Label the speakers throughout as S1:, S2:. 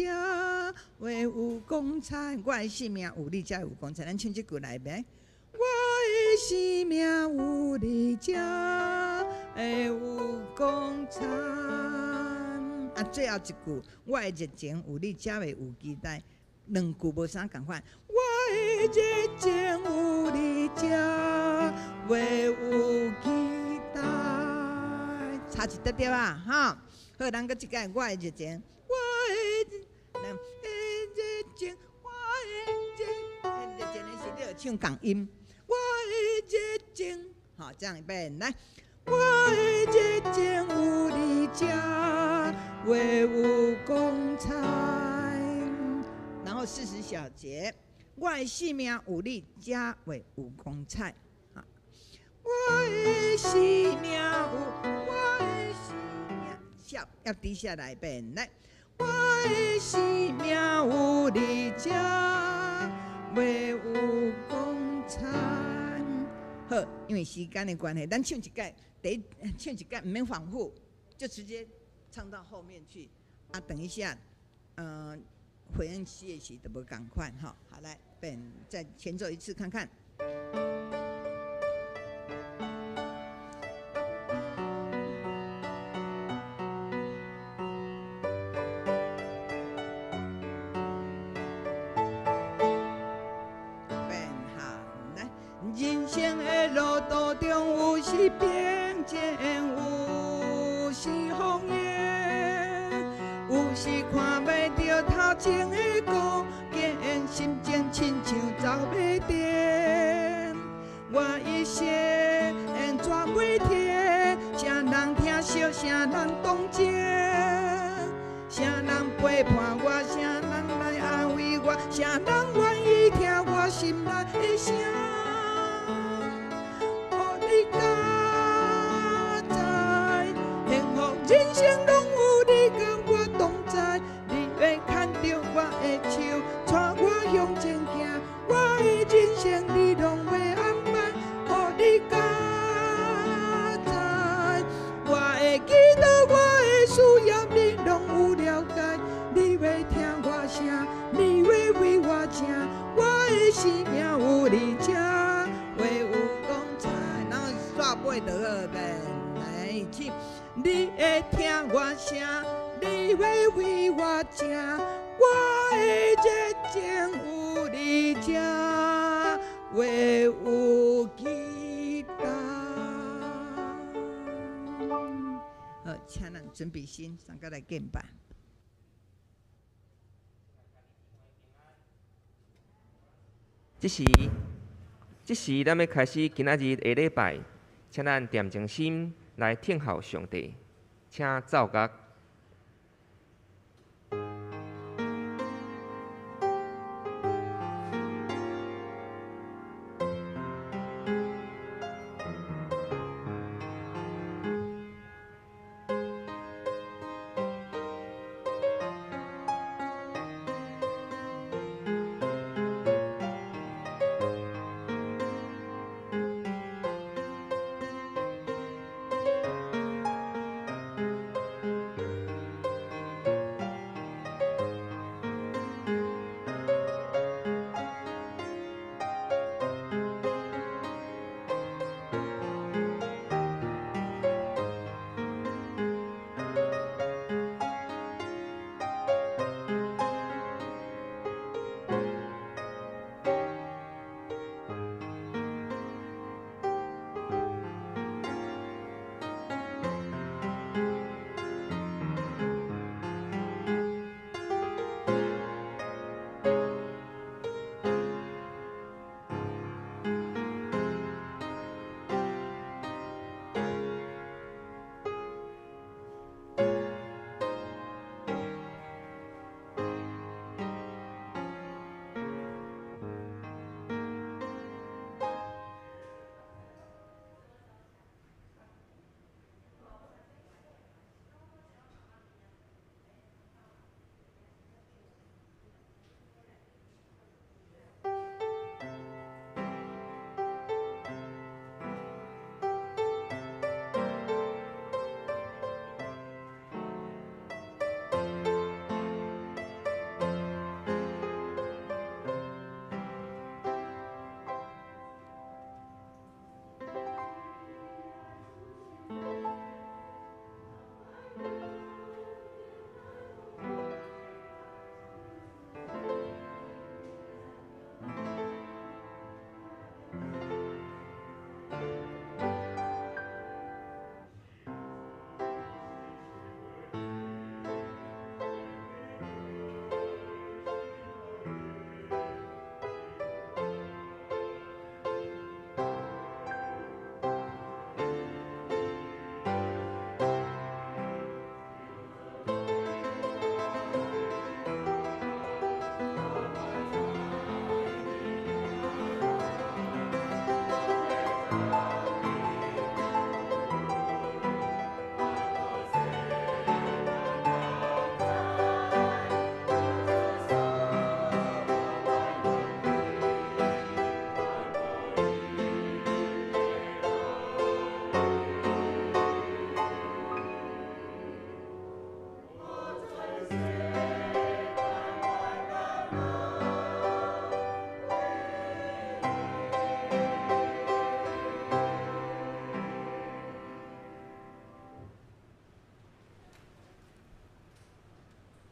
S1: 家，为有光彩。我的性命有你才有光彩。咱唱这句来呗。我的生命有你才会有光彩。啊，最后一句，我的热情有你才会有期待。两句无啥共款。我的热情有你才会有期待。差一点点啊，哈。好，咱搁一届，我的热情，我的热情，我的热情的是你要唱共音。我的热情，好，这样一遍来。我的热情有你才会有光彩。然后40小节，我的生命有你才会有光彩。我的生命有，我的生命笑要低下来遍来。我的生命有你才会有光彩。好，因为时间的关系，咱唱一届，唱一届唔免反复，就直接唱到后面去。啊，等一下，回应学习都无共款哈。好，来，本再前奏一次看看。人生的路途中，有时并肩，有时风烟，有时看袂到头前的光景，心情亲像走马灯。我一生转过天，啥人疼惜，啥人同情，啥人陪伴我，啥人来安慰我，啥人愿意听我心内的声。人生拢有你甲我同在，你会牵着我的手，带我向前行。我的人生你拢会安排，予你加在。我会记得我的需要，你拢有了解。你会听我声，你会为我请。我的生命有你才会有光彩。然后煞尾就好呗，来起。你会听我声，你会为我请，我的热情有你才会有期待。好，请咱准备心，上个来见吧。
S2: 这时，咱要开始今仔日的礼拜，请咱恬静心。来听候上帝，请奏乐。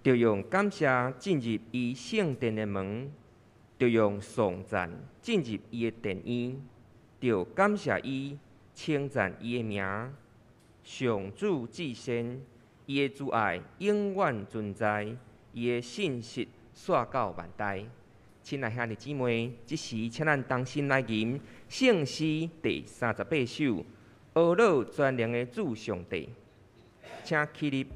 S2: 就用感谢进入伊圣殿的门，就用颂赞进入伊的殿院，就感谢伊，称赞伊的名。上主至善，伊的慈爱永远存在，伊的信实续到万代。亲爱兄弟姊妹，即时请咱同心来吟圣诗第38首，阿老全能的主上帝，请起立。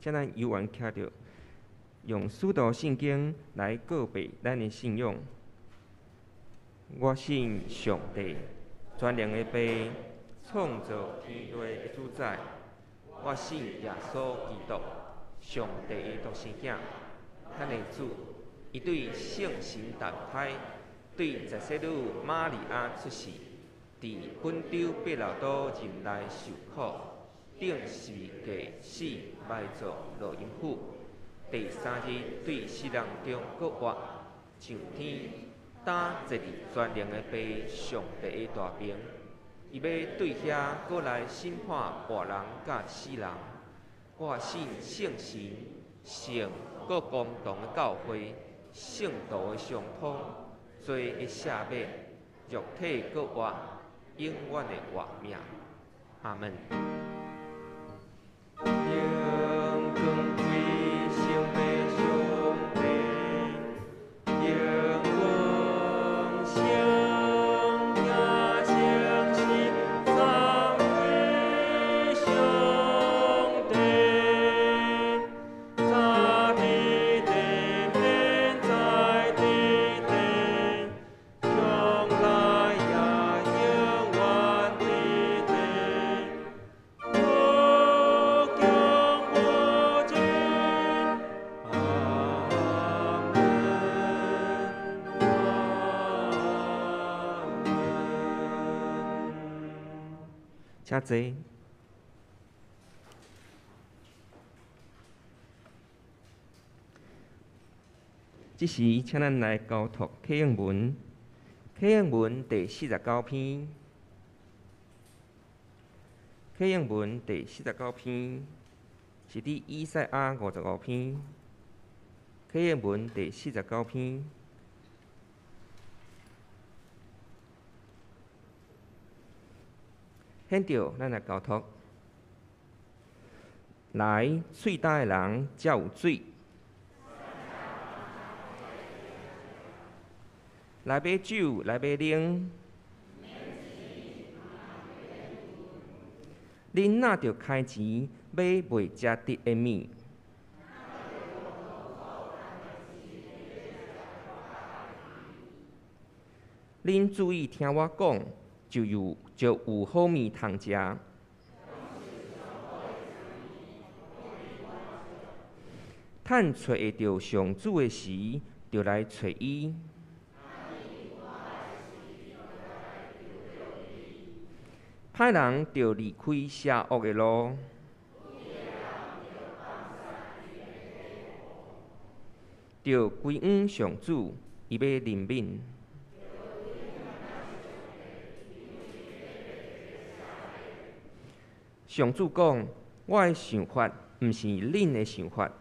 S2: 请咱犹原徛着，用使徒圣经来告白咱的信仰。我信上帝，全能的父，创造天地的主宰。我信耶稣基督，上帝的独生子，咱的主。伊对圣神投胎，对十世女玛利亚出世，伫本州伯劳岛任内受苦。顶十架死，埋葬落阴府。第3日对死人中搁活，上天，打坐伫全能的父上帝的大边。伊要对遐搁来审判活人甲死人。我信圣神，圣搁公堂的教会，圣道的相通，罪的赦免，肉体搁活，永远的活命。阿门。请坐。这时，请咱来交托启应文。启应文第49篇。启应文第49篇，是伫以赛亚55篇。启应文第49篇，显着咱来交托。来，喙焦的人才有水。来买酒，来买奶。恁若着开钱买未食得的物，恁注意听我讲，就有好物通食。趁找会着上主的时，就来找伊。歹人就离开邪恶的路，就归往上主，伊要怜悯。上主讲：我的想法，毋是恁的想法。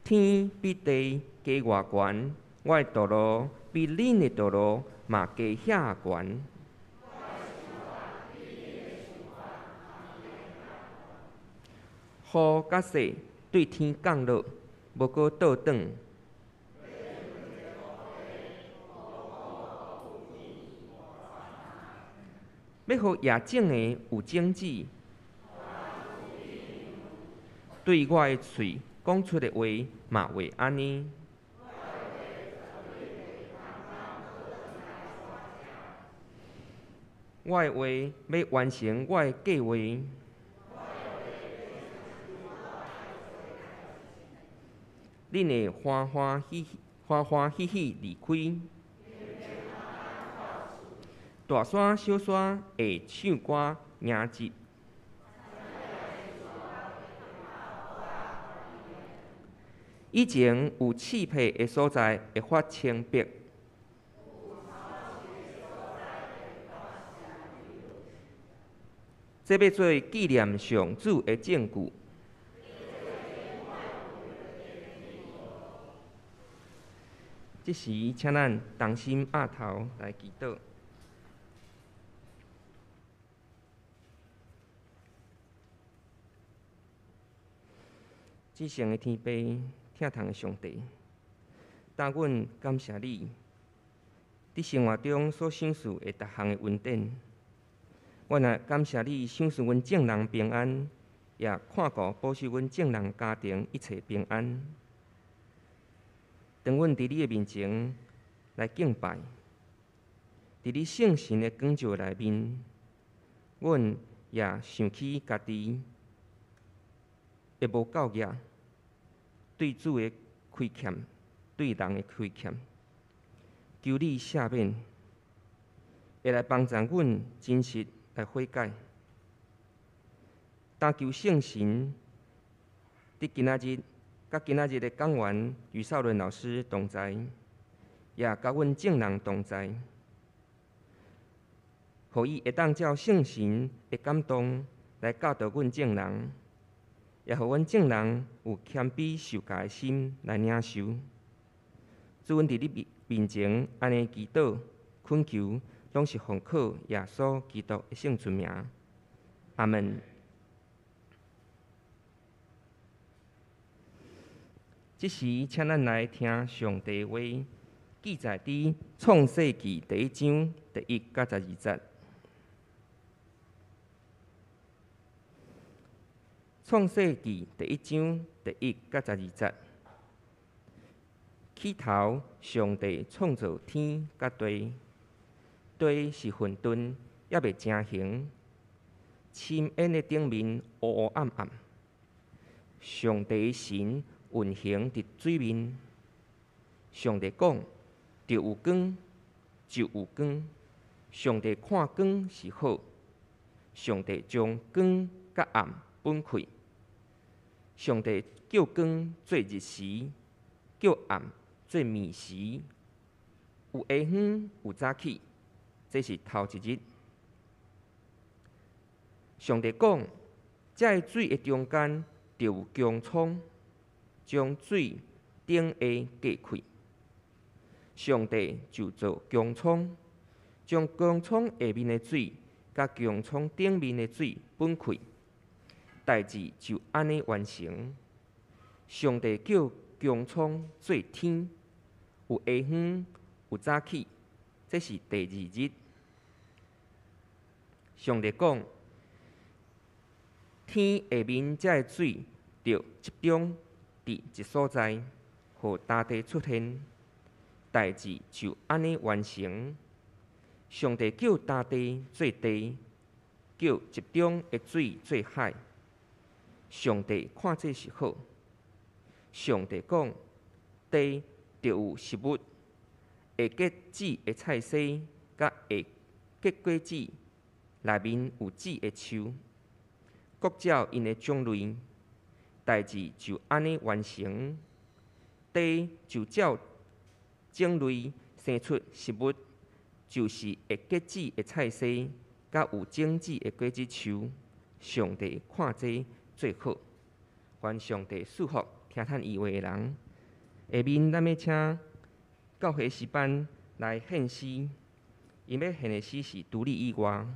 S2: 天比地加偌悬，我的道路比恁的道路嘛加遐悬。雨甲雪对天降落，无搁倒转。要互野种的有种子，对我的喙讲出的话嘛会安尼。我的话要完成我的计划，恁会欢欢喜喜离开。大山小山会唱歌迎接。以前有刺皮的所在会发青白，这要做纪念上主的证据。这时，请咱同心压头来祈祷。至圣的天父，疼痛的上帝，但阮感谢你，伫生活中所享受的逐项的恩典。阮也感谢你享受阮众人平安，也看顾保守阮众人家庭一切平安。当阮伫你的面前来敬拜，伫你圣神的光照内面，阮也想起家己的无够额，对主的亏欠，对人的亏欠，求你赦免，会来帮助阮真实来悔改。但求圣神伫今仔日，甲今仔日的讲员于少伦老师同在，也甲阮众人同在，互伊会当照圣神的感动来教导阮众人。也互阮众人有谦卑受教的心来领受。主，阮伫你面前安尼祈祷、恳求，拢是奉靠耶稣基督的圣尊名。阿门。这时，请咱来听上帝话，记载伫创世纪第1章第1到12节。创世纪第1章第1到12节。起头，上帝创造天甲地，地是混沌，也未成形，深渊的顶面乌乌暗暗。上帝的神运行伫水面。上帝讲：就有光，就有光。上帝看光是好。上帝将光甲暗分开。上帝叫光做日时，叫暗做暝时。有下昏，有早起，这是头一日。上帝讲，这水的中间就有姜葱，将水顶下隔开。上帝就做姜葱，将姜葱下面的水甲姜葱顶面的水分开，代志就安尼完成。上帝叫姜葱做天，有下远有早起，这是第二日。上帝讲，天下面这个水就集中伫一所在，互大地出现，代志就安尼完成。上帝叫大地做地，叫集中的水做海。上帝看这是好。上帝讲，地就有食物，会结籽的菜苋，甲会结果子，内面有籽的树，各照因的种类，代志就安尼完成。地就照种类生出食物，就是会结籽的菜苋，甲有种子的果子树。上帝看这最好。愿上帝赐福听叹伊话的人。下面咱要请教会诗班来献诗，因要献的诗是独立意外。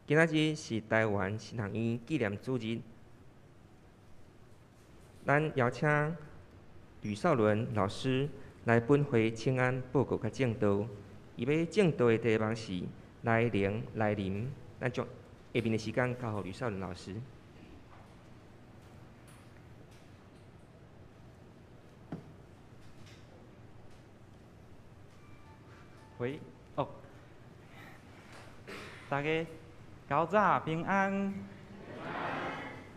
S2: 今仔日是台湾新学院纪念主日，咱邀请吕少伦老师来本会请安报告甲正道。伊要正道的题目是“来灵来临”，咱将下面的时间交予吕少伦老师。
S3: 喂，大家早早平安。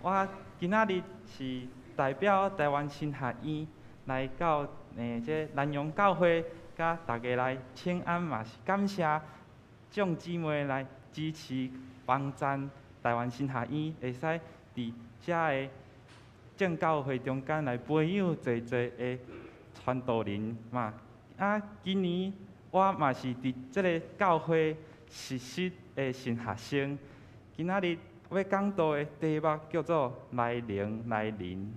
S3: 我今仔日是代表台湾新学院来到这南洋教会，甲大家来请安，嘛是感谢众姊妹来支持帮赞台湾新学院，会使伫遮个正教会中间来培养侪的传道人嘛。今年我嘛是伫即个教会实习的新学生。今仔日要讲道的题目叫做“来灵来临”。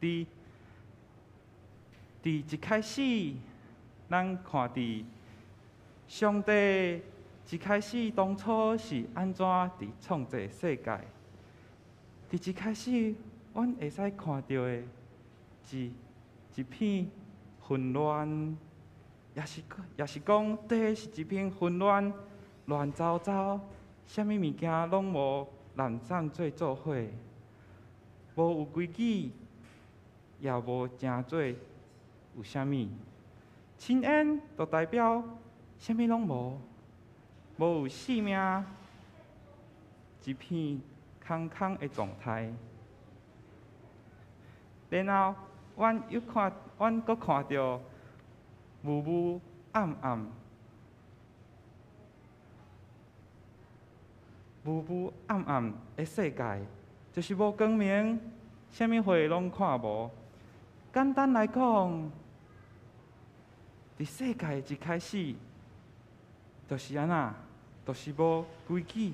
S3: 伫一开始，咱看伫上帝一开始当初是安怎伫创这世界？伫一开始，阮会使看到的是一片混乱，也是讲地是一片混乱，乱糟糟，啥物物件拢无人站做伙，无有规矩，也无正做有啥物。亲恩就代表啥物拢无，无有生命，一片空空的状态。然后，阮阁看到雾雾暗暗、雾雾暗暗的世界，就是无光明，啥物货拢看无。简单来讲，伫世界一开始，就是安那，就是无规矩、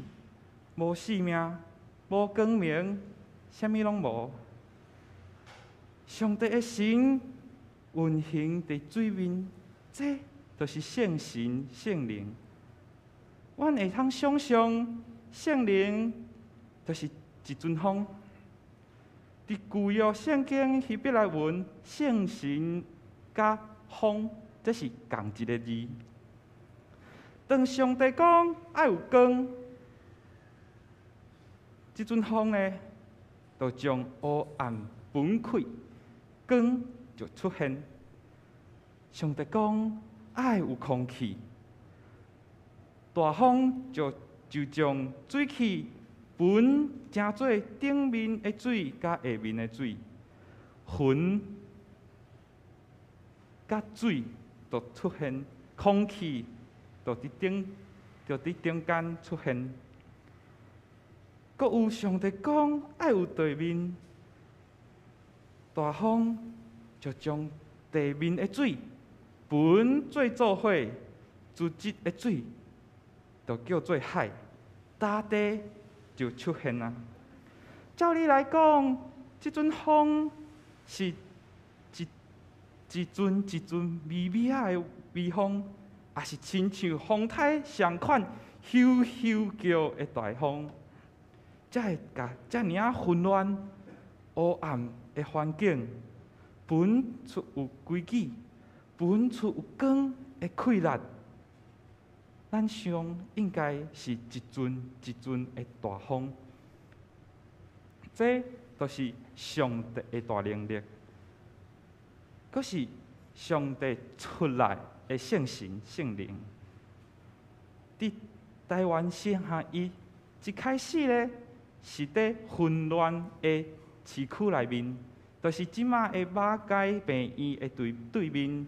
S3: 无生命、无光明，啥物拢无。上帝的神运行伫水面，这就是圣神、圣灵。阮会通想象，圣灵就是一阵风。伫旧约圣经希伯来文，圣神甲风，这是同一个字。当上帝讲爱有光，这阵风呢，就将黑暗分开。光就出现。上帝讲爱有空气，大风就将水气分成做顶面的水甲下面的水，云甲水就出现，空气就伫中间出现。阁有上帝讲爱有地面。大风就将地面的水分做伙，自质的水就叫做海，大地就出现啊。照理来讲，这阵风是一阵微微的微风，也是亲像风台上款咻咻叫的大风，才会甲遮尔混乱、黑暗的环境，分出有规矩，分出有光的开力。咱想应该是一阵一阵的大风，这就是上帝的大能力，阁是上帝出来的圣神、圣灵。伫台湾新学院一开始呢，是伫混乱的市区内面，就是即马的马街病院的对面。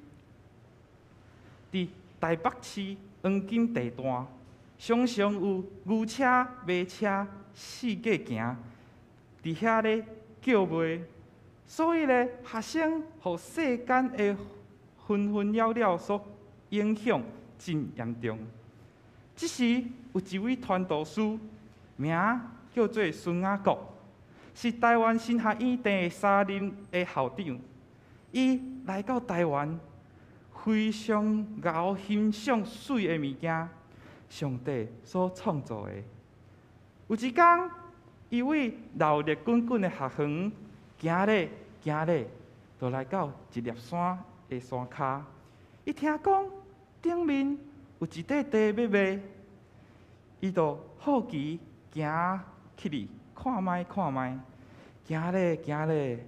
S3: 伫台北市黄金地段，常常有牛车、马车四界行，伫遐咧叫卖。所以咧，学生互世间的纷纷扰扰所影响真严重。即时有一位传道师，名叫做孙雅国，是台湾新学院第3任的校长。伊来到台湾，非常高欣赏水的物件，上帝所创造的。有一天，一位热烈滚滚的学园，行咧，就来到一粒山的山骹。伊听讲顶面有一块地要卖，伊就好奇行去哩，看卖，行咧，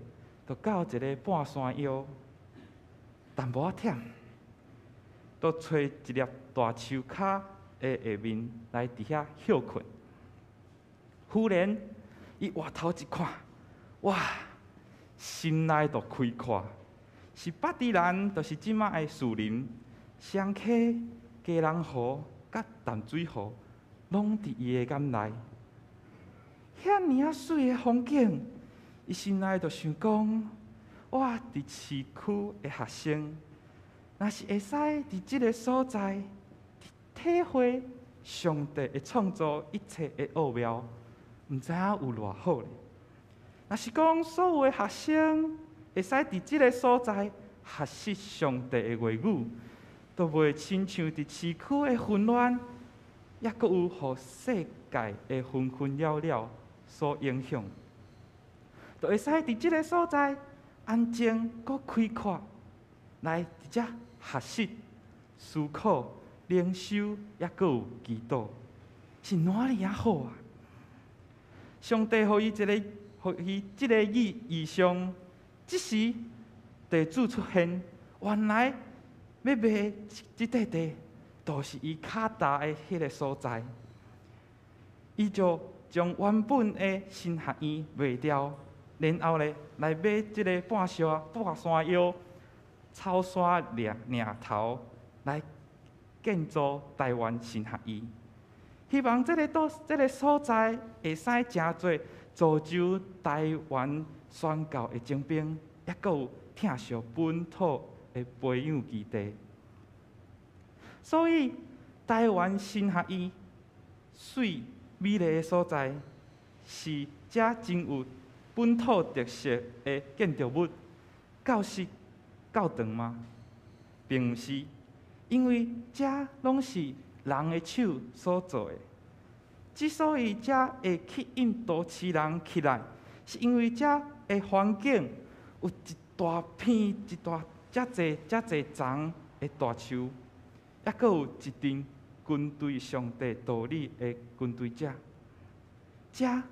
S3: 就到一个半山腰，淡薄仔忝，就找一粒大树骹的下面来伫遐休困。忽然，伊回头一看，哇！心内就开阔，是北地兰，就是即摆的树林、双溪、基隆河、甲淡水河，拢伫伊的眼内。遐尔水的风景，伊心内就想讲：我伫市区的学生，若是会使伫即个所在体会上帝的创造一切的奥妙，毋知影有偌好咧。若是讲所有的学生会使伫即个所在学习上帝的话语，都袂亲像伫市区的混乱，也阁有互世界的纷纷扰扰所影响，就会使伫即个所在安静阁开阔，来伫遮学习、思考、灵修，也阁有祈祷，是哪里啊好啊！上帝予伊即个意象，即时地主出现，原来要卖即块地，就是伊脚踏的迄个所在。伊就将原本的新学院卖掉，然后来买即个半山腰草山岭头来建造台湾新学院。希望即个所在会使真多造就台湾宣教的精兵，也阁有疼惜本土的培养基地。所以，台湾新学院水美丽的所在，是遮真有本土特色的建筑物。教室教堂吗？并毋是，因为遮拢是人的手所做的。之所以遮会吸引都市人起来，是因为遮的环境有一大片、遮侪丛的大树，也阁有一阵军队上帝道理的军队遮。遮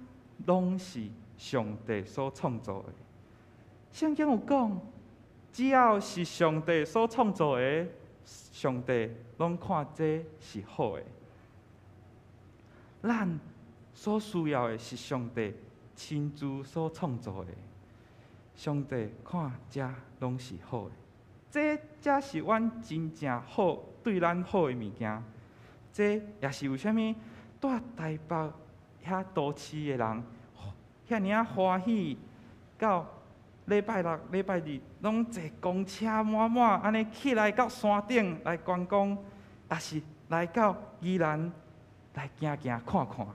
S3: 拢是上帝所创造的。圣经有讲，只要是上帝所创造的，上帝拢看这是好的。咱所需要的是上帝亲自所创造的，上帝看这拢是好的，这才是阮真正好对咱好的物件。这也是为虾米在台北遐都市的人遐尔欢喜，到礼拜六、礼拜日拢坐公车满安尼起来到山顶来观光，也是来到宜兰。来行看看。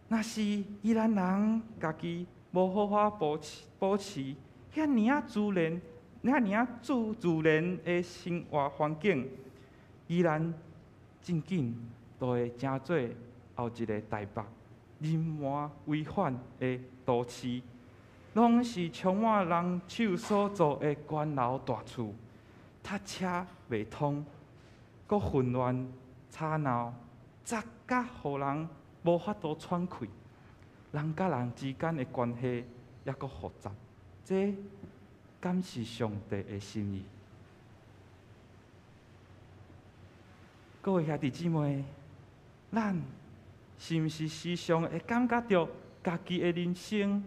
S3: 若是宜兰人家己无好好保持遐尔自然的生活环境，宜兰真紧就会成做后一个台北，人满为患的都市，拢是充满人手所造的高楼大厝，塞车袂通，阁混乱。吵闹，杂甲互人无法度喘气，人甲人之间的关系也阁复杂，这敢是上帝的心意？各位兄弟姊妹，咱是毋是时常会感觉到家己的人生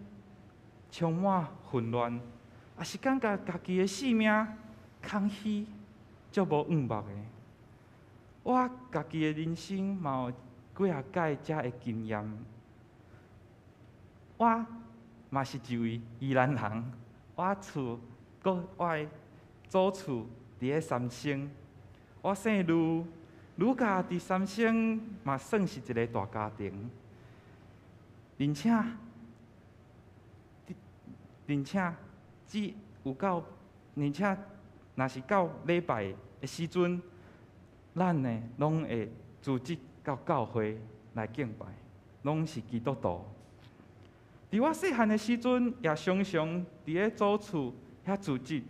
S3: 充满混乱，也是感觉家己的性命空虚，足无圆满的？我家己的人生嘛有几啊届遮的经验。我嘛是一位宜兰人，我厝我的祖厝伫咧三星，我姓卢，卢家伫三星嘛算是一个大家庭，而且只有到，而且若是到礼拜的时阵，咱呢拢会组织到教会来敬拜，拢是基督徒。伫我细汉的时阵，也常常伫咧祖厝遐组织。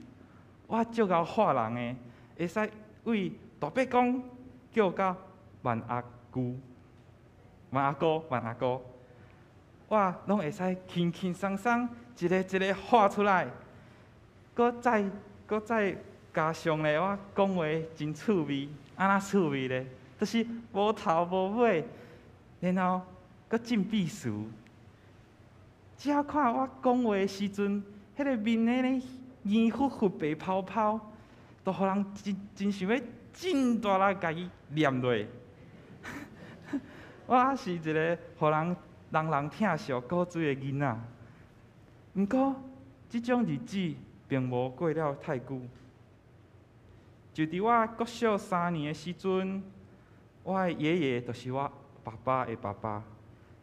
S3: 我足够吓人的，会使为大伯公叫到万阿姑、万阿哥、万阿哥，我拢会使轻轻松松一个一个喊出来。搁再加上咧，我讲话真趣味，安那趣味咧？就是无头无尾，然后搁真避俗。只要看我讲话的时阵，迄个面咧圆乎乎、白泡泡，都互人真想要真大力家己念落。我是一个互人疼惜、古锥的囡仔。毋过，即种日子并无过了太久。就伫我国小3年的时阵，我的爷爷就是我爸爸的爸爸，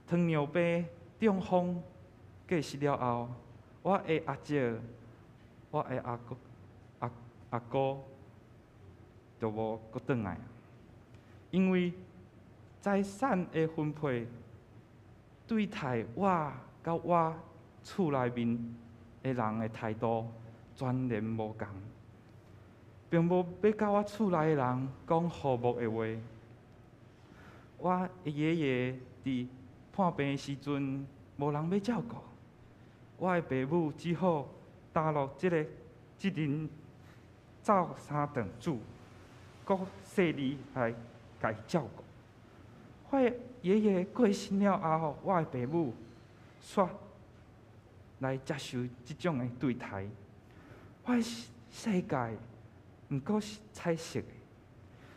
S3: 糖尿病中风过世了后，我的阿姐、我的阿哥就无搁转来，因为财产的分配对待我甲我厝内面的人的态度全然无共。并无要甲我厝内的人讲和睦的话。我的爷爷伫患病的时阵，无人要照顾，我的爸母只好担落即人走三顿煮，搁细儿来家照顾。我的爷爷过身了后，我的爸母煞来接受即种的对待。我的世界毋过是彩色的。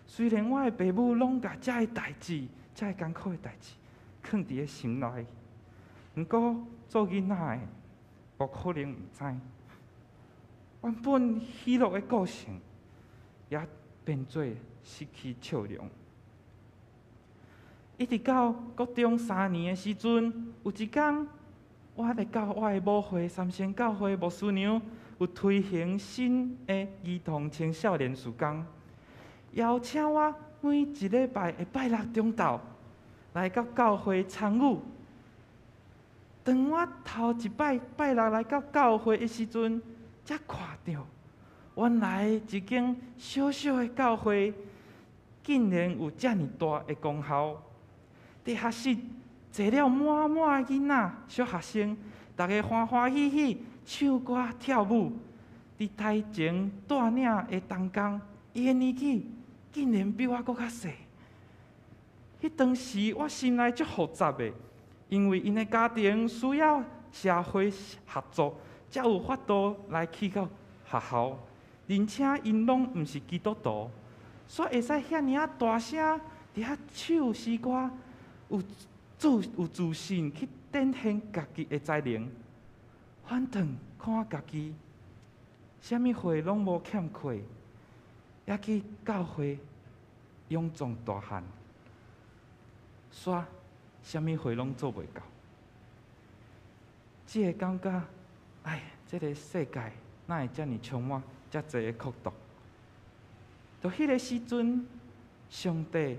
S3: 虽然我的爸母拢甲遮个代志、遮个艰苦的代志藏伫个心内，毋过做囡仔的无可能毋知。原本喜乐的个性，也变做失去笑容。一直到国中3年的时阵，有一天，我来到我的母会三仙教会牧师娘。有推行新的儿童青少年事工，邀请我每一礼拜的拜六中昼来到教会参与。当我头一摆拜六来到教会的时阵，才看到原来一间小小的教会竟然有遮尔大的功效。伫学室坐了满满的囡仔、小学生，大家欢欢喜喜。唱歌跳舞，伫台前带领的童工，伊的年纪竟然比我搁较细。迄当时我心内足复杂的，因为因的家庭需要社会合作，才有法度来去到学校，而且因拢毋是基督徒，所以会使遐尔大声伫遐唱诗歌，有自信去展现家己的才能。反正看家己，啥物货拢无欠缺，也去教会勇壮大汉，煞啥物货拢做袂到。只会感觉，哎，这个世界哪会遮尔充满遮侪的苦毒？就迄个时阵，上帝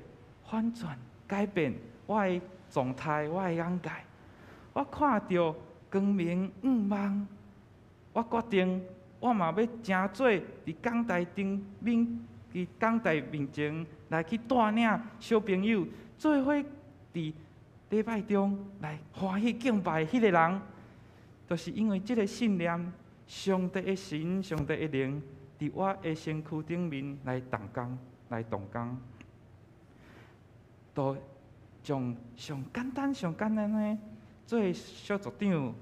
S3: 反转改变我的状态，我的眼界，我看到。光明毋望，我决定，我嘛要真做伫讲台面前来去带领小朋友，做伙伫礼拜中来欢喜敬拜迄个人，就是因为即个信念，上帝的神、上帝的灵伫我的身躯顶面来动工，都从上简单的。做小组长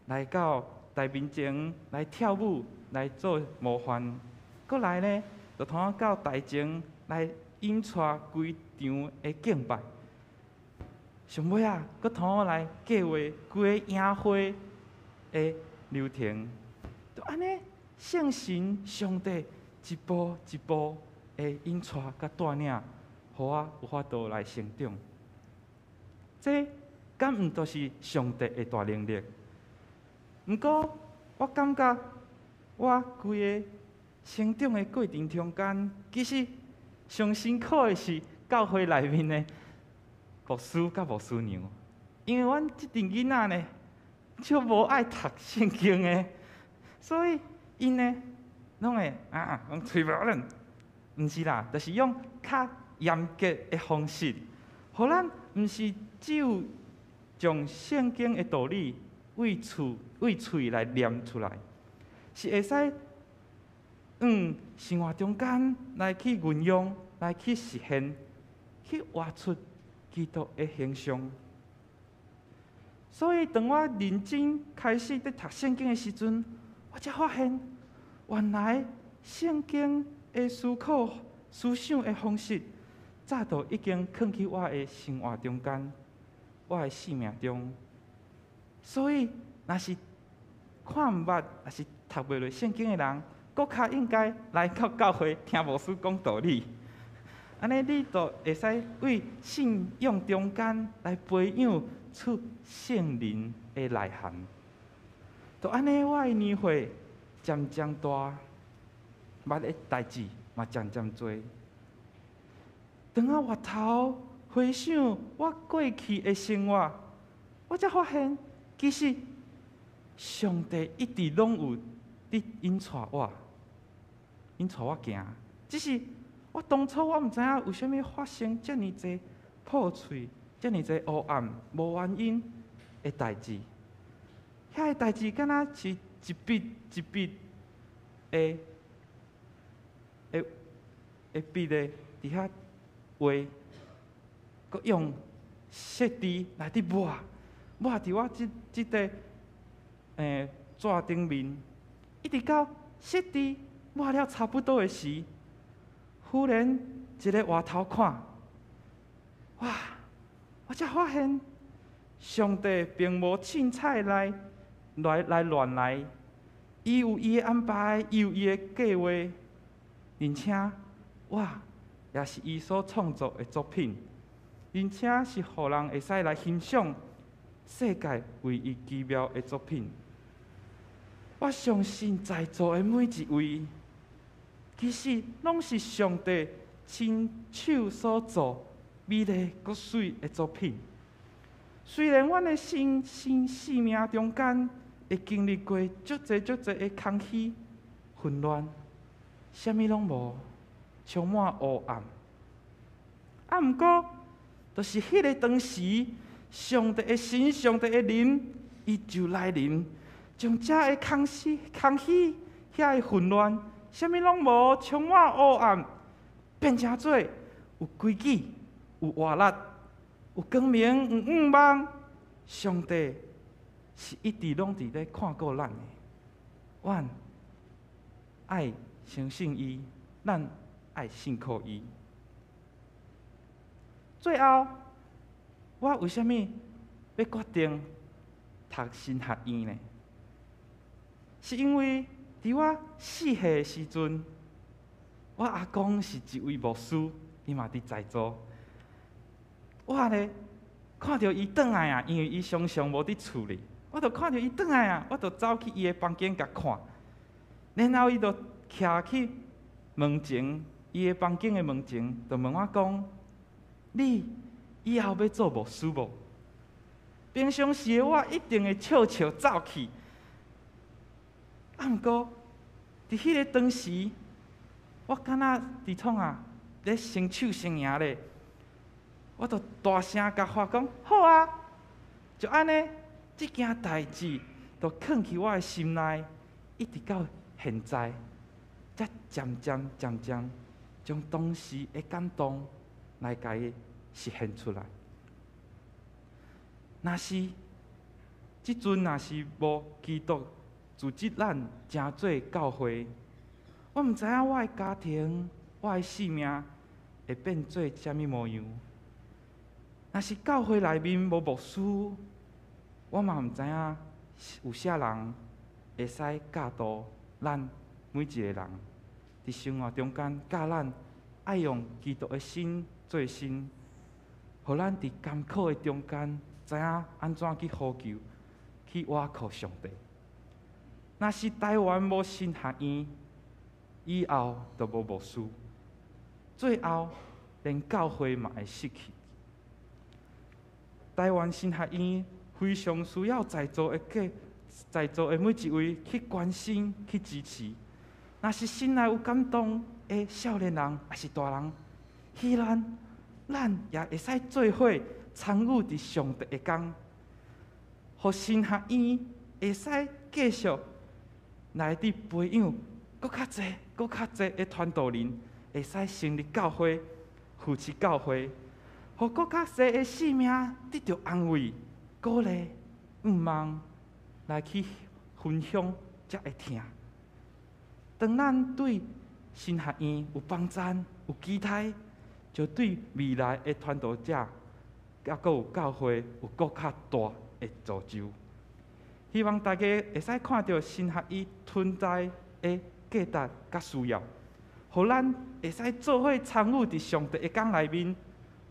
S3: 来到台面前来跳舞，来做模范。过来呢，就通我到台前来引带规场的敬拜。上尾啊，佫通我来计划规个宴会的流程。就安尼，圣神上帝一步一步的引带甲带领，互我有法度来成长。这敢毋就是上帝的大能力？毋过，我感觉我规个成长的过程中间，其实上辛苦的是教会内面的牧师甲牧师娘，因为阮即阵囡仔呢，就无爱读圣经的，所以因呢，拢会讲吹毛人，毋是啦，就是用较严格的方式，互咱毋是只有将圣经的道理为喙来念出来，是会使生活中间来去运用，来去实现，去活出基督的形象。所以，当我认真开始在读圣经的时阵，我才发现，原来圣经的思考、思想的方式，早就已经藏去我的生活中间，我的生命中。所以，若是看毋捌，若是读袂落圣经的人，搁较应该来到教会听牧师讲道理。安尼，你就会使为信仰中间来培养出圣灵的内涵。就安尼，我的年岁渐渐大，捌的代志嘛渐渐多。当我回头回想我过去的生活，我才发现，其实上帝一直拢有伫引带我行。只是我当初我毋知影为虾米发生遮尔济破碎、遮尔济黑暗、无原因的代志。遐个代志敢若是一笔一笔的笔的伫遐画，佮用色滴来伫抹伫我即块纸顶面，一直到色滴抹了差不多的时，忽然一个回头看，哇！我才发现，上帝并无凊彩来乱来，伊有伊的安排，伊有伊的计划，而且我也是伊所创作的作品，而且是互人会使来欣赏世界为伊奇妙的作品。我相信在座的每一位，其实拢是上帝亲手所做美丽佮水的作品。虽然阮的生命中间会经历过足侪的空虚、混乱，啥物拢无，充满黑暗。毋过，就是迄个当时，上帝的神、上帝的灵，伊就来临。将遮个空虚、遐个混乱，啥物拢无，充满黑暗，变成做有规矩、有活力、有光明、有光芒。上帝是一直拢伫咧看顾咱的，阮爱相信伊，咱爱信靠伊。最后，我为虾米要决定读神学院呢？是因为伫我4岁的时阵，我阿公是一位牧师，伊嘛伫在座。我呢看到伊转来啊，因为伊常常无伫厝里，我就看到伊转来啊，我就走去伊的房间甲看，然后伊就徛去门前，伊的房间的门前，就问我讲：“你以后要做牧师无？”平常时的我一定会笑笑走去。毋过，伫迄个当时，我敢若伫创啊，咧生手生赢咧，我就大声甲发讲：“好啊！”就安尼，即件代志就藏去我的心内，一直到现在，才渐渐将当时的感动来甲伊实现出来。若是即阵若是无基督组织咱成做教会，我毋知影我的家庭、我的生命会变做啥物模样。若是教会内面无牧师，我嘛毋知影有啥人会使教导咱每一个人伫生活中间教咱爱用基督的心做心，互咱伫艰苦的中间知影安怎去呼求、去倚靠上帝。若是台湾无神学院，以后就无牧师，最后连教会嘛会失去。台湾神学院非常需要在座的每一位去关心、去支持。若是心内有感动的少年人，也是大人，希望咱也会使做伙参与伫上帝的工，互神学院会使继续来伫培养搁较侪的传道人，会使成立教会、扶持教会，互搁较侪的性命得到安慰、鼓励、望来去分享，才会听。当咱对神学院有帮赞、有期待，就对未来的传道者，也搁有教会有搁较大的造就。希望大家会使看到神学院存在的价值甲需要，互咱会使做伙参与伫上帝的工内面，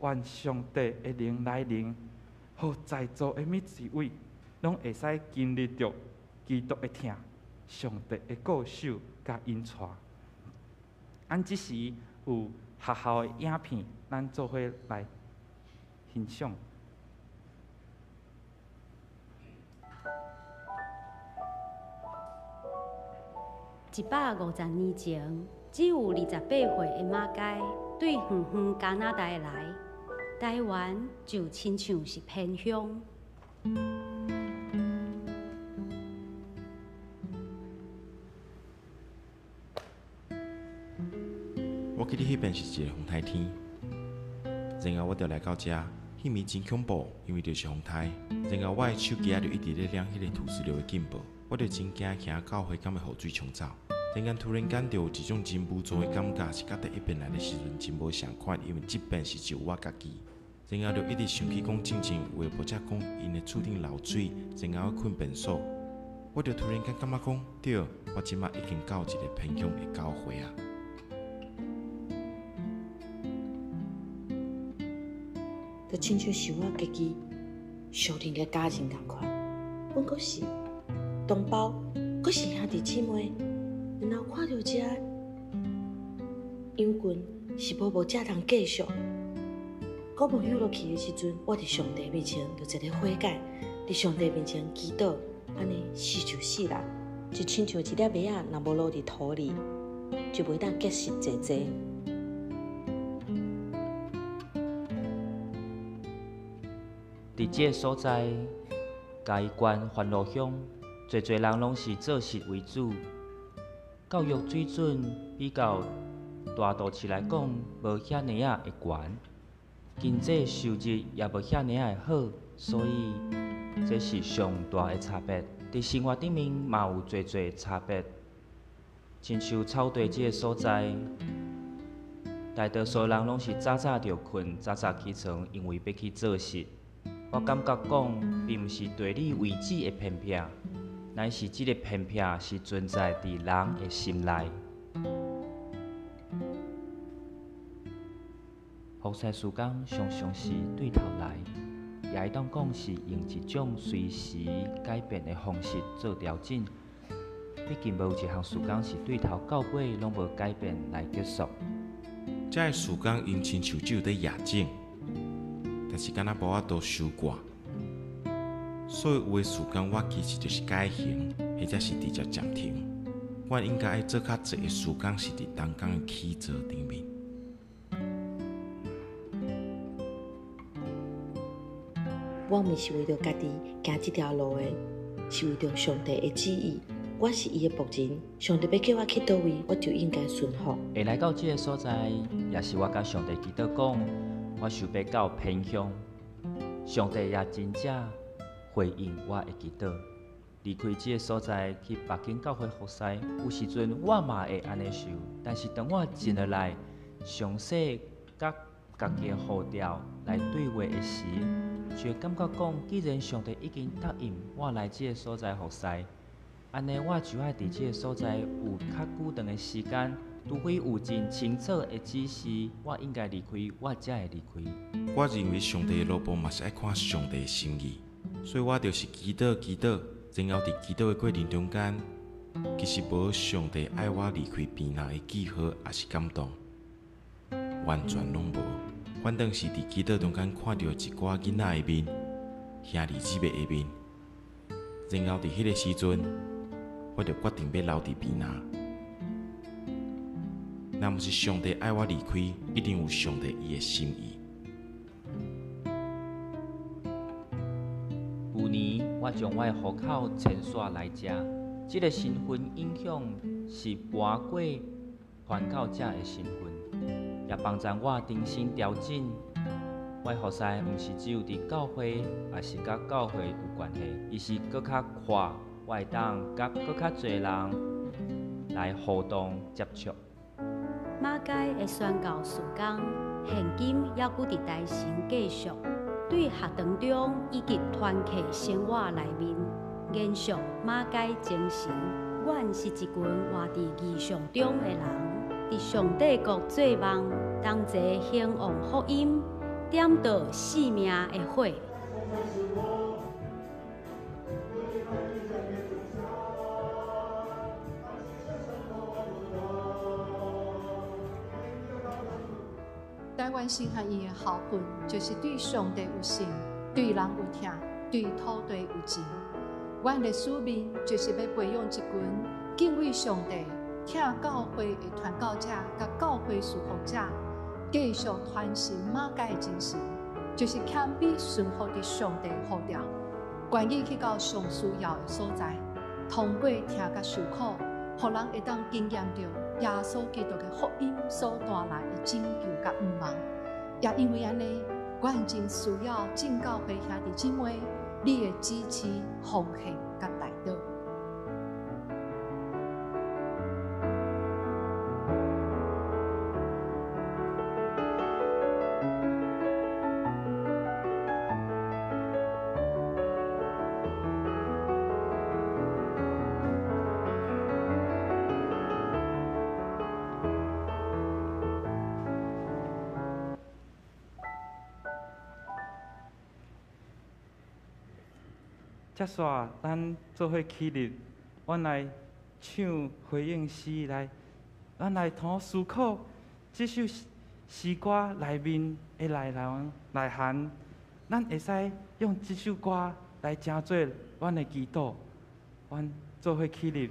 S3: 愿上帝的灵来临，互在座的每一位拢会使经历着基督的疼、上帝的固守甲引带。咱即时有学校的影片，咱做伙来欣赏。
S4: 150年前，只有28岁的马介对远远加拿大来，台湾就亲像是偏乡。
S5: 我记得迄边是一个风台天，然后我就来到遮，迄暝真恐怖，因为就是风台。然后我的手机就一直咧亮迄个土石流的警报，我就真惊行到火敢会雨水冲走。然后突然间就有一种真无助的感觉，是甲第一遍来的时阵真无相款，因为即遍是只有我家己。然后就一直想起讲真有话，或者讲因的厝顶漏水，然后我困便所，我就突然间感觉讲，对，我即马已经到一个偏乡的教会啊。
S6: 就亲像是我家己属灵的家人同款，阮阁是同胞，阁是兄弟姊妹，然后看到这阳棍是无才通继续，阁无有落去的时阵，我伫上帝面前就一个悔改，伫上帝面前祈祷，安尼死就死啦，就亲像一粒麦仔，若无落伫土里，就袂当结实济济。
S7: 伫这个所在，嘉义县番路乡，侪人拢是做事为主，教育水准比较大都市来讲，无遐尼啊会悬，经济收入也无遐尼啊会好，所以这是上大的差别。伫生活顶面嘛有侪差别，亲像草地这个所在，大多数人拢是早早就困，早早起床，因为要去做事。我感觉讲，并毋是地理位置的偏僻，乃是即个偏僻是存在伫人的心内。服侍时间常常是对头来，也会当讲是用一种随时改变的方式做调整。毕竟无一项时间是对头到尾拢无改变来结束。
S5: 这个时间因亲像只有在夜景。但是敢若无法度收挂，所以有诶时间我其实就是改行，或者是直接暂停。我应该爱做较侪诶时间是伫当工诶起坐顶面。
S6: 我毋是为着家己行这条路诶，是为着上帝诶旨意。我是伊诶仆人，上帝要叫我去倒位，我就应该顺服。
S7: 会来到这个所在，也是我甲上帝祈祷讲。我想要到偏乡，上帝也真正回应我的祈祷。离开这个所在去北京教会服侍，有时阵我嘛会安尼想，但是当我静下来，详细甲家己的步调来对话的时，就感觉讲，既然上帝已经答应我来这个所在服侍，安尼我就爱伫这个所在有较久长的时间。除非有真清楚的指示，我应该离开，我才会离开。
S5: 我认为上帝的路步嘛是爱看上帝的心意，所以我就是祈祷，然后伫祈祷的过程中间，其实无上帝爱我离开边仔的记号，也是感动，完全拢无。反倒是伫祈祷中间看到一寡囡仔的面，兄弟姊妹的面，然后伫迄个时阵，我就决定要留伫边仔。若毋是上帝爱我离开，一定有上帝伊的心意。
S7: 旧年我将我的户口迁徙来遮，这个身份影响是搬过传教者的身份。也帮助我重新调整，我服侍毋是只有伫教会，也是甲教会有关系，伊是搁较宽，我会当甲搁较侪人来互动接触。
S4: 马街的宣教事工，现今还佫伫台城继续，对学堂中以及团契生活内面延续马街精神。阮是一群活伫异象中的人。伫上帝国做梦，同齐兴旺福音，点到生命的火。
S8: 台湾新学院的校训就是对上帝有信，对人有疼，对土地有情。阮的使命就是要培养一群敬畏上帝。听教会的传教者、甲教会侍奉者，继续传承马街的精神，就是谦卑顺服伫上帝呼召，愿意去到上需要的所在，通过听甲受苦，互人会当经验到耶稣基督的福音所带来的拯救甲毋忘。也因为安尼，阮真需要正教会兄弟姊妹你的支持、奉献甲带导。
S3: 接续，咱做伙起立，阮来唱回应诗来，咱来通思考这首诗歌内面的内容内涵，咱会使用这首歌来成做阮的祈祷。阮做伙起立。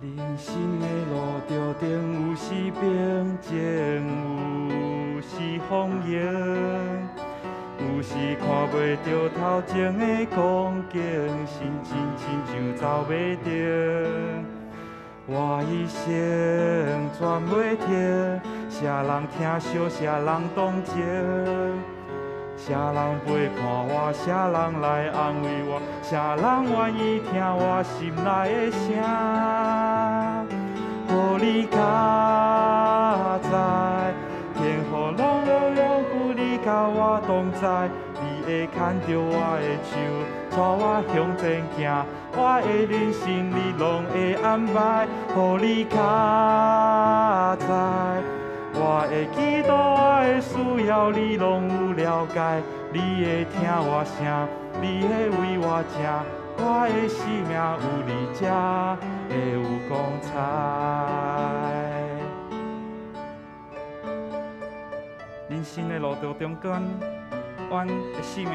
S3: 人生的路着定有时平静，有时风雨，有时看袂着头前的光景，心情亲像走袂定。我一生全袂停，啥人听惜，啥人同情。啥人陪伴我，啥人来安慰我，啥人愿意听我心内的声。予你较知，天父拢有养护你，甲我同在。你会牵着我的手，带我向前行。我的人生你拢会安排，予你较知。我的祈祷，我的需要，你拢有了解。你会听我声，你会为我正。我的生命有你才会有光彩。人生的路途中间，阮的生命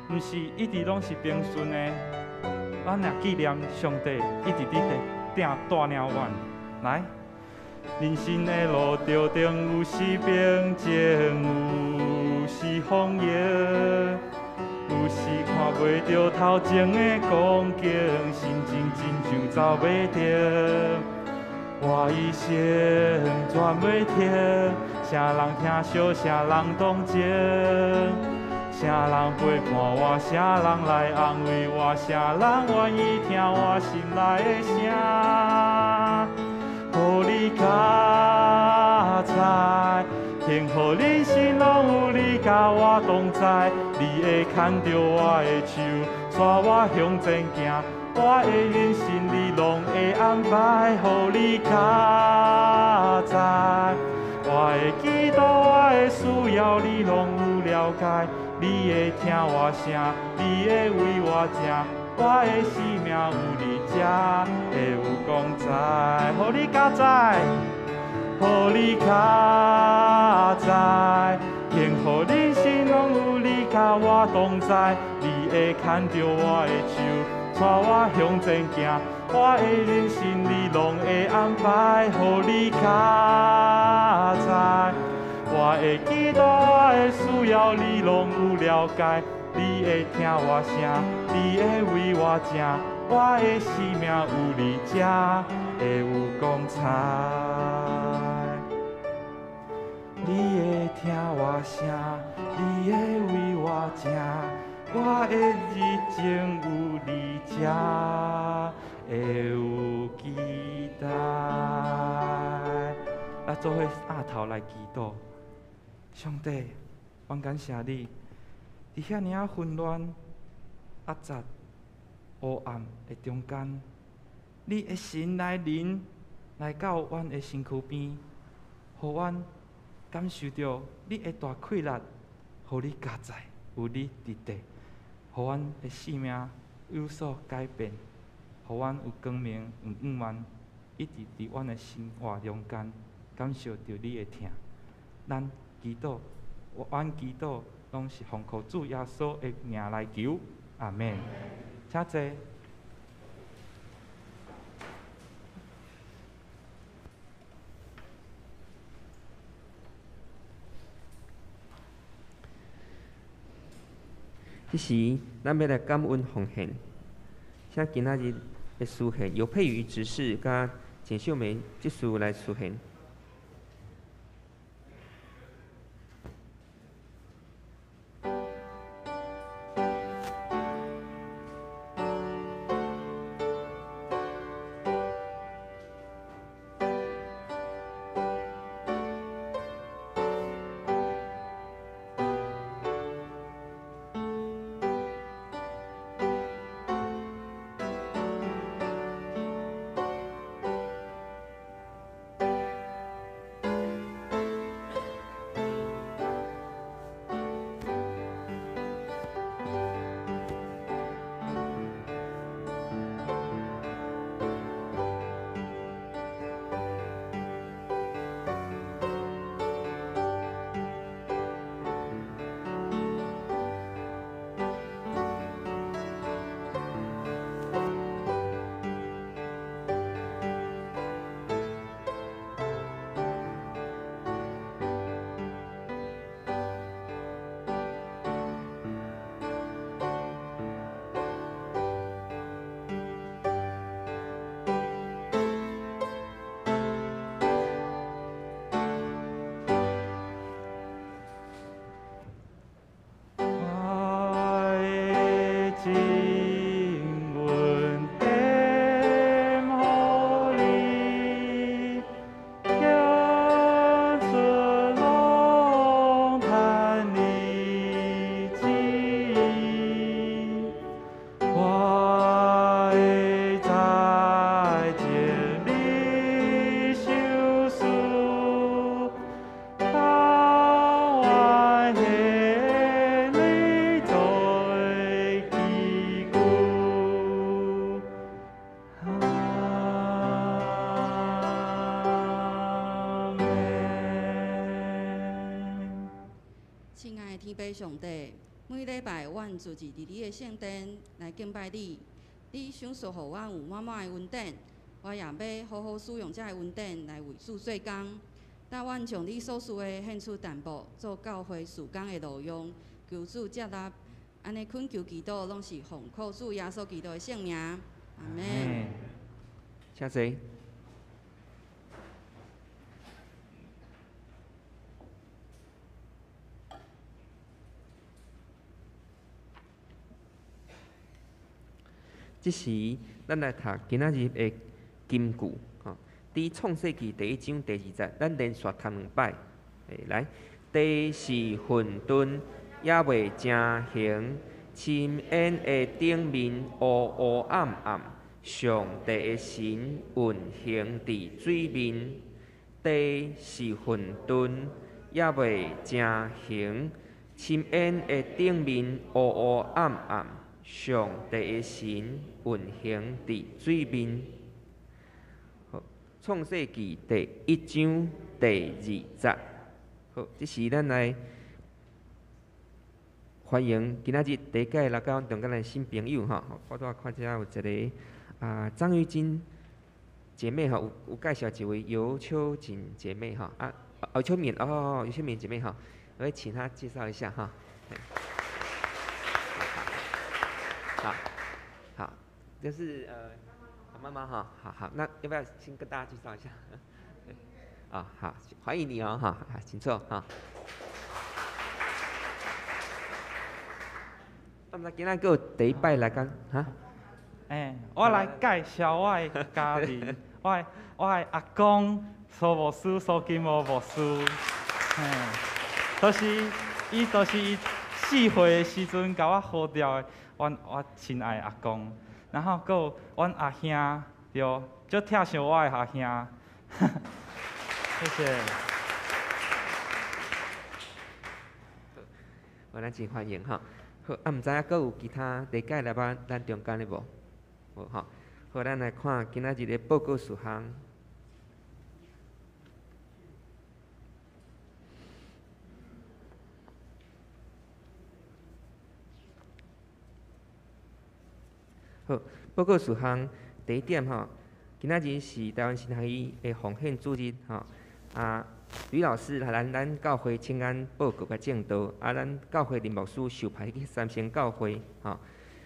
S3: 毋是一直拢是平顺的。咱也纪念上帝一直伫顶带领阮来。人生的路途中有时平静，有时风雨，有时看袂着头前的光景，心情亲像走袂定。我一生全袂停，啥人听惜，啥人同情，啥人陪伴我，啥人来安慰我，啥人愿意听我心内的声。予你较知，幸福人生拢有你甲我同在，你会牵着我的手，带我向前行。我的人生你拢会安排，予你较知。我的祈祷，我的需要，你拢有了解。你会听我声，你会为我正。我的生命有你才会有光彩，予你较知，予你较知。幸福人生拢有你甲我同在，你会牵着我的手，带我向前行。我的人生你拢会安排，予你较知。我的祈祷，我的需要，你拢有了解。你会听我声，你会为我正。我的生命有你才会有光彩。你会听我声，你会为我正。我的日情有你才会有期待。咱做伙压头来祈祷，上帝，阮感谢你，伫遐尔啊混乱、压杂、黑暗的中间，你的神来临，来到阮的身躯边，互阮感受到你的大气力，互你加在有你伫地，互阮的生命有所改变，互阮有光明有永远，一直伫阮的生活中间感受到你的疼。咱祈祷，阮祈祷拢是奉靠主耶稣的名来求，阿门。请坐。
S2: 这时，咱要来感恩奉献，请今仔日的书献由佩瑜执事甲简秀梅执事来书献。
S9: 上帝，每礼拜阮自己伫你的圣殿来敬拜你，你赏赐互阮有满满的恩典，我也要好好使用这个恩典来为主做工。但阮将你所赐的献出淡薄，做教会事工的路用，求主接纳。安尼恳求祈祷，拢是奉靠主耶稣基督的圣名，阿门。
S2: 请坐。这时，咱来读今仔日的金句，伫创世纪第1章第2节，咱连续读2摆。来，地是混沌，也袂正形。深烟的顶面乌乌暗暗，上帝的神运行伫水面。地是混沌，也袂正形。深烟的顶面乌乌暗暗，上帝的神运行伫水面。创世纪第1章第2节。好，这是咱来欢迎今仔日第一届来到中间的新朋友哈。我拄看遮有一个张玉金姐妹哈，有介绍一位尤秋瑾姐妹哈尤秋敏尤秋敏姐妹哈，我会请她介绍一下哈。好，就是妈妈哈，好，那要不要先跟大家介绍一下？好，欢迎你哦哈，请坐哈。今仔还有第一摆来讲哈。
S3: 我来介绍我的家人，我的阿公苏牧师、苏金茂牧师，伊就是伊4岁的时阵甲我好掉的，我亲爱的阿公。然后还有阮阿兄，对，足疼惜我的阿兄，谢谢。
S2: 咱真欢迎哈。好，毋知影阁有其他第届来吧？咱中间的无？无哈。好，咱来看今仔日的报告事项。好，报告事项第1点哈，今仔日是台湾新学医的奉献主日哈。吕老师来咱教会请安报告甲正道，咱教会林牧师受派去三星教会哈。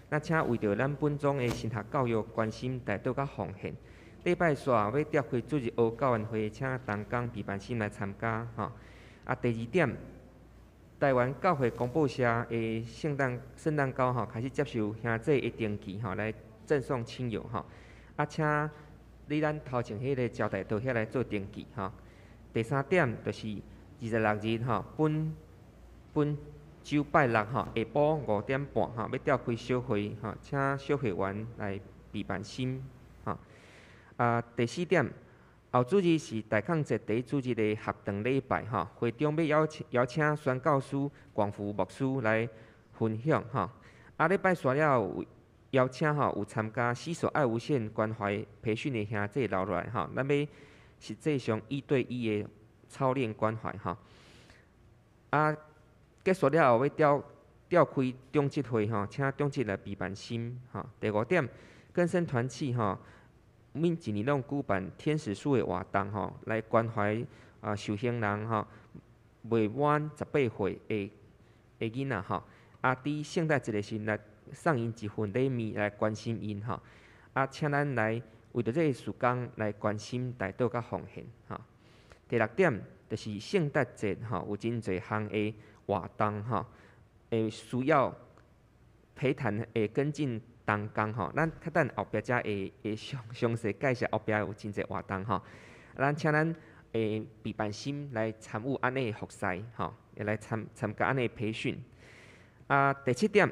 S2: 那请为着咱本庄的神学教育关心大道甲奉献。礼拜四要召开主日学教员会，请同工陪伴心来参加哈。第2点，台湾教会公报社的圣诞高哈开始接受兄弟的登记哈，来赠送亲友哈。请你咱头前迄个招待道遐来做登记哈。第3点就是26日哈，本周拜六哈下晡5点半哈，要召开小会哈，请小会员来陪伴心哈。第4点，后主日是大抗节第1主日的合堂礼拜哈，会中要邀请宣教师广福牧师来分享哈。礼拜三了有邀请哈有参加死所爱无限关怀培训的兄弟留落来哈，咱要实际上1对1的操练关怀哈。结束了后要召开中职会哈，请中职来陪伴心哈。第5点，更生团契哈，每一年拢举办天使树的活动哈，来关怀受刑人哈，未满18岁的囡仔哈。伫圣诞节的时来送因一份礼物来关心因哈。请咱来为着这个事工来关心大道甲奉献哈。第6点就是圣诞节哈，有真侪项的活动哈，会需要陪谈会跟进同工吼，咱较等后壁才会详细介绍后壁有真侪活动吼。咱请咱陪伴心来参与安尼的服侍吼，也来参加安尼的培训。第7点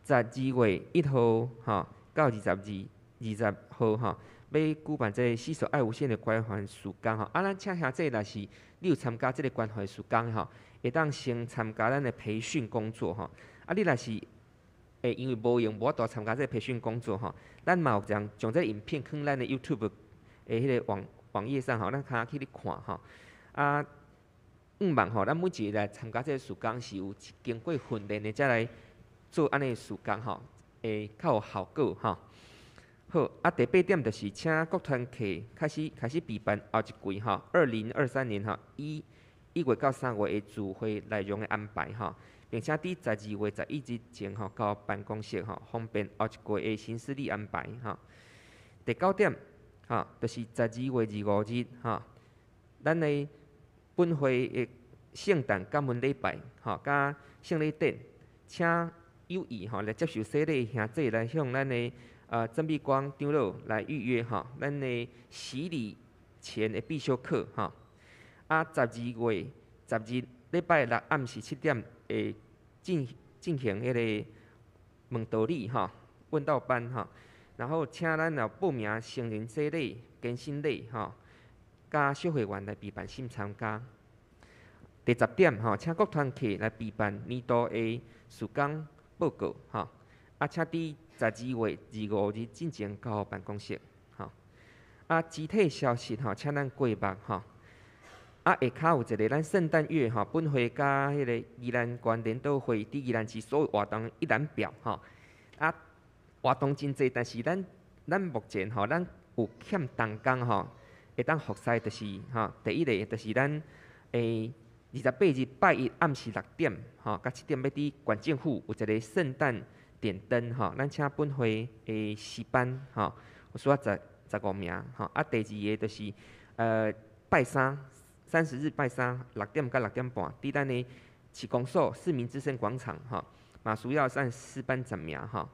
S2: ，12月1号吼到20号吼，要举办这死所爱无限的关怀事工吼。咱请兄弟若是你有参加这个关怀事工吼，会当先参加咱的培训工作吼。你若是因为无法度参加这个培训工作吼，咱嘛有将这个影片放咱的 YouTube 的迄个网页上吼，咱下去咧看吼。毋茫吼，咱每一个来参加这个事工是有经过训练的，才来做安尼的事工吼，会较有效果吼。好，第8点就是请各团契开始备办后一季吼，2023年吼1月到3月的聚会内容的安排吼，并且伫12月11日前吼到办公室吼，方便后一季的行事历安排吼。第9点吼，就是12月25日吼，咱的本会的圣诞感恩礼拜吼，甲圣礼典，请有意吼来接受洗礼的兄弟来向咱的曾碧光长老来预约吼，咱的洗礼前的必修课吼。12月日礼拜六暗时7点会进行迄个问道理吼，问道班吼。然后请咱有报名成人洗礼、更新礼吼，加小会员来备办心参加。第10点吼，请各团体来备办年度的事工报告吼，请伫12月25日进前交予办公室吼。具体消息吼，请咱过目吼。下骹有一个咱圣诞月吼，本会甲迄个宜兰县联导会伫宜兰市所有活动一览表吼。活动真济，但是咱目前吼，咱有欠动工吼，会当服侍就是吼，第一个就是咱28日拜一暗时6点吼，甲7点要伫县政府有一个圣诞点灯吼，咱请本会的诗班吼，有需要15名吼。第二个就是拜三30日拜三6点到6点半，伫咱的市公所市民之声广场吼，嘛需要咱诗班10名吼。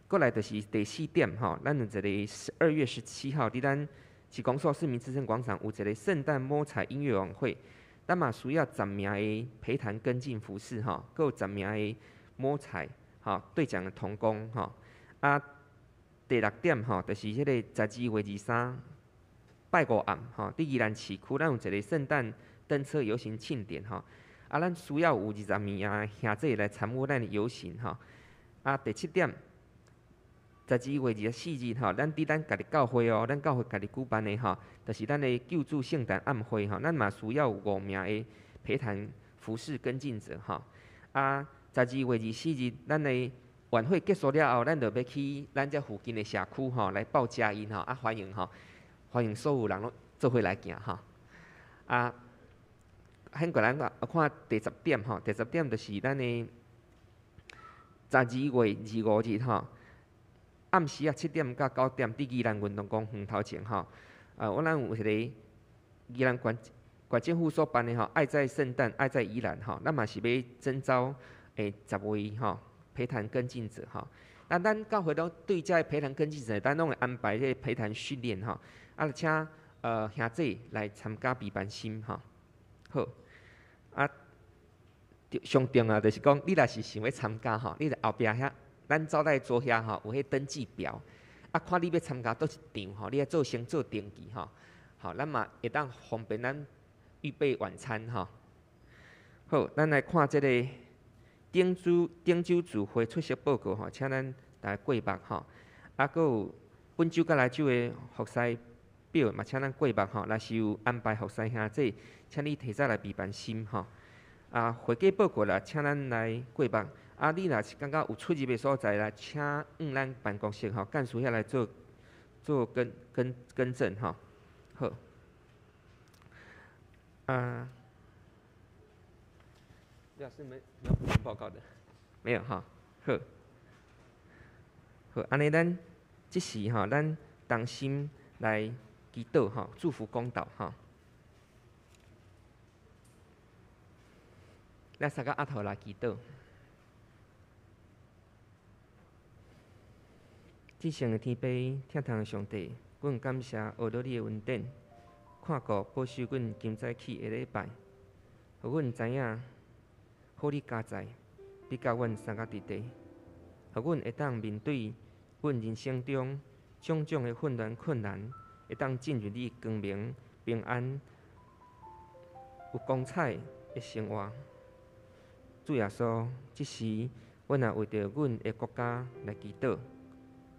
S2: 过来就是第4点吼，咱有一个12月17号伫咱市公所市民之声广场有一个圣诞摸彩音乐晚会，咱嘛需要10名的陪谈跟进服饰吼，佮有10名的摸彩吼兑奖的童工吼。第6点吼，就是迄个12月23拜5暗吼，伫宜兰市区咱有一个圣诞灯车游行庆典吼，咱需要有20名兄弟来参与咱的游行吼。第7点。12月24日吼，咱伫咱家己教会哦，咱教会家己举办的吼，就是咱的救助圣诞暗会吼，咱嘛需要有5名的陪谈服饰跟进者吼。12月24日，咱的晚会结束了后，咱就要去咱这附近的社区吼来报佳音吼，欢迎所有人拢做伙来行吼。很过咱看第10点吼，第10点就是咱的12月25日吼。暗时7点到9点，伫宜兰运动公园头前吼，咱有一个宜兰县政府所办的吼，爱在圣诞，爱在宜兰吼，咱嘛是要征召10位吼陪谈跟进者吼。咱教会拢对这陪谈跟进者，咱拢会安排这陪谈训练吼，请兄弟来参加备办心吼。好，上重要就是讲，你若是想要参加吼，你著后壁遐。咱招待桌遐吼有迄登记表，看你要参加倒一场吼，你要先做登记吼。好，咱嘛会当方便咱预备晚餐吼。好，咱来看这个顶州聚会出席报告吼，请咱大家过目吼。佮有本州甲来州的服侍表嘛，请咱过目吼。若是有安排服侍兄弟，请你提早来备办心吼。会计报告啦，请咱来过目。你若是感觉有出入的所在啦，请咱办公室吼干事遐来做更正吼。好，要是没有补充报告的，没有哈。好，安尼咱即时吼，咱同心来祈祷吼，祝福公道吼。咱三个阿头来祈祷。至圣的天父，疼痛的上帝，阮感谢学到你的恩典，看顾保守阮今早起下礼拜，互阮知影好你加在，你甲阮三个伫地，互阮会当面对阮人生中种种的混乱困难，会当进入你光明、平安、有光彩的生活。主耶稣，即时阮也为着阮的国家来祈祷。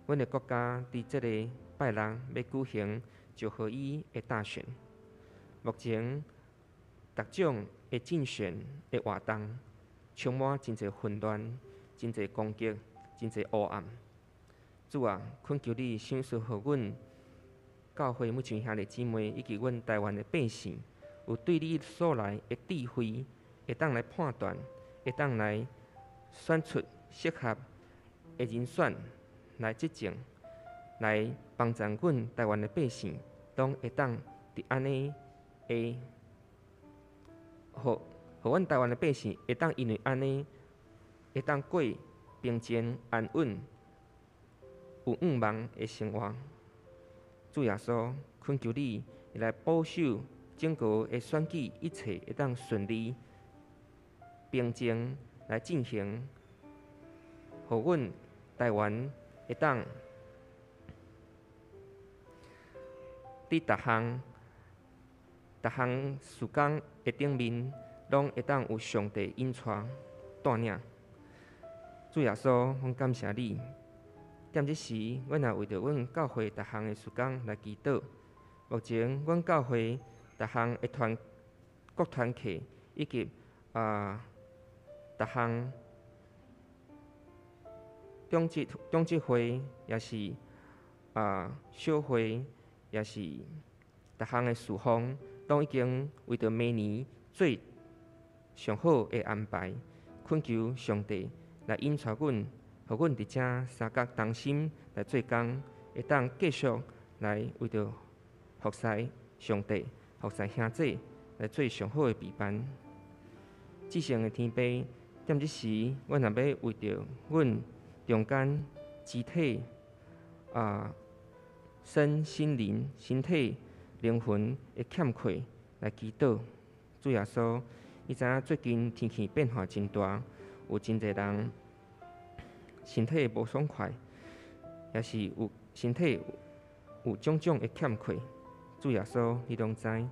S2: 阮的国家伫即个拜六要举行就合一的大选，目前各种的竞选的活动充满真侪混乱、真侪攻击、真侪黑暗。主啊，恳求你赏赐互阮教会每群兄弟姊妹以及阮台湾的百姓，有对你所来的智慧，会当来判断，会当来选出适合的人选。来执政，来帮助阮台湾的百姓，拢会当伫安尼的，互阮台湾的百姓会当因为安尼，会当过平静安稳、有愿望的生活。主耶稣，恳求你来保守整个的选举一切会当顺利平静来进行，互阮台湾会当伫逐项事工的顶面，拢会当有上帝引带带领。主耶稣，阮感谢你。踮即时，阮也为着阮教会逐项的事工来祈祷。目前，阮教会逐项的各团契以及逐项中职会，也是小会，也是逐项的事项，拢已经为着明年做上好的安排，恳求上帝来引带阮，互阮伫遮三角同心来做工，会当继续来为着服侍上帝、服侍兄弟，来做上好的陪伴。至圣的天父，踮即时，阮也要为着阮中间肢体身心灵、身体、灵魂的欠缺来祈祷。主耶稣，你知影最近天气变化真大，有真侪人身体无爽快，也是有身体有种种的欠缺。主耶稣，你拢知，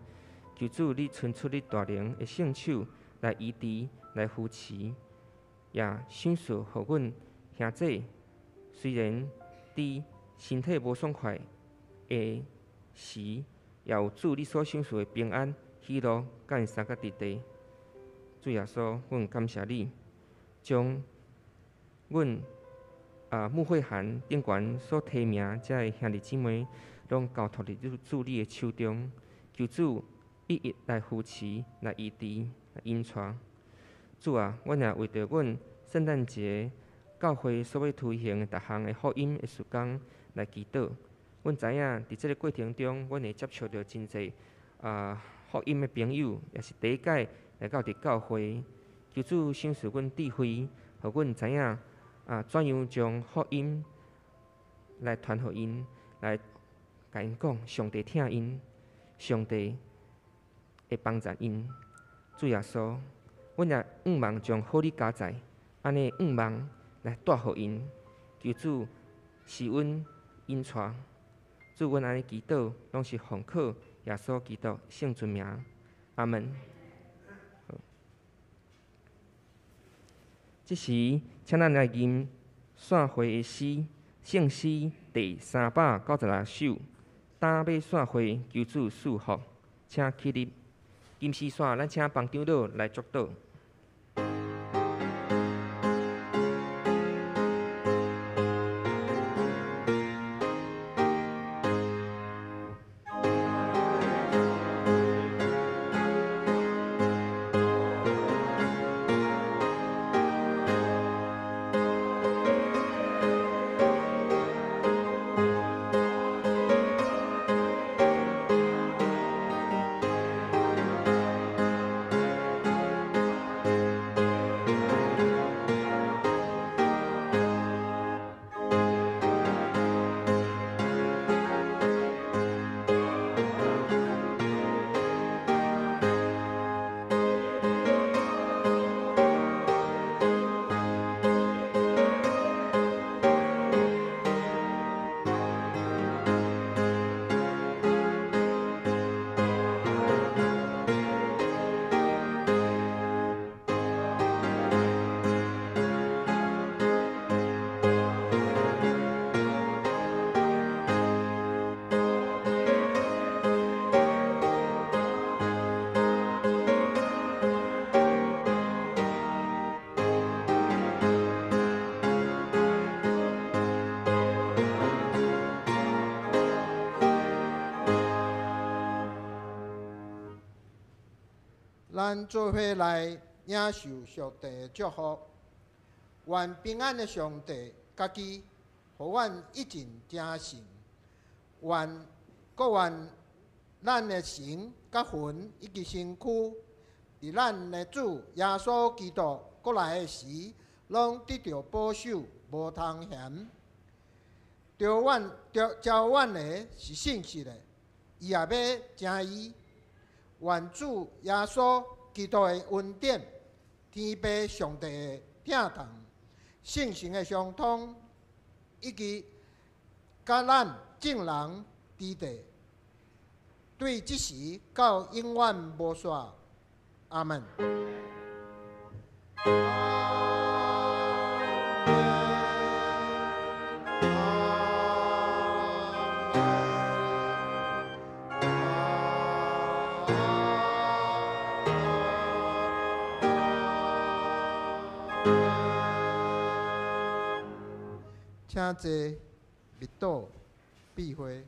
S2: 求主你伸出你大能的圣手来医治、来扶持，也享受互阮兄弟，虽然伫身体无爽快的时，也有主你所享受的平安、喜乐，甲因三角伫地。主耶稣，阮感谢你，将阮牧会函顶悬所提名遮的兄弟姊妹，拢交托伫主你的手中，求主一一来扶持、来医治、来引带。主啊，阮也为着阮圣诞节教会所要推行的逐项的福音的事工来祈祷。阮知影伫即个过程中，阮会接触到真侪福音的朋友，也是第一届来到伫教会。求主赏赐阮智慧，互阮知影怎样将福音来传互因，来甲因讲，上帝听因，上帝会帮助因。主耶稣，阮也愿望将好利加在，安尼愿望来带互因。求主赐阮引带。主，阮安尼祈祷，拢是奉靠耶稣基督圣尊名。阿门。即时，请咱来吟线会的诗，圣诗第396首。打马线会，求主赐福，请起立。吟诗线，咱请帮长老来祝祷。
S10: 咱做伙来领受上帝的祝福，愿平安的上帝家己，互阮一尽正信。愿咱的神、甲魂以及身躯，伫咱的主耶稣基督过来的时，拢得到保守，无通嫌。招阮的是信实的，伊也要正义。愿主耶稣基督的恩典、天父上帝的疼痛、圣神的相通，以及甲咱众人之地，对即时到永远无煞。阿门。请坐，密祷，闭会。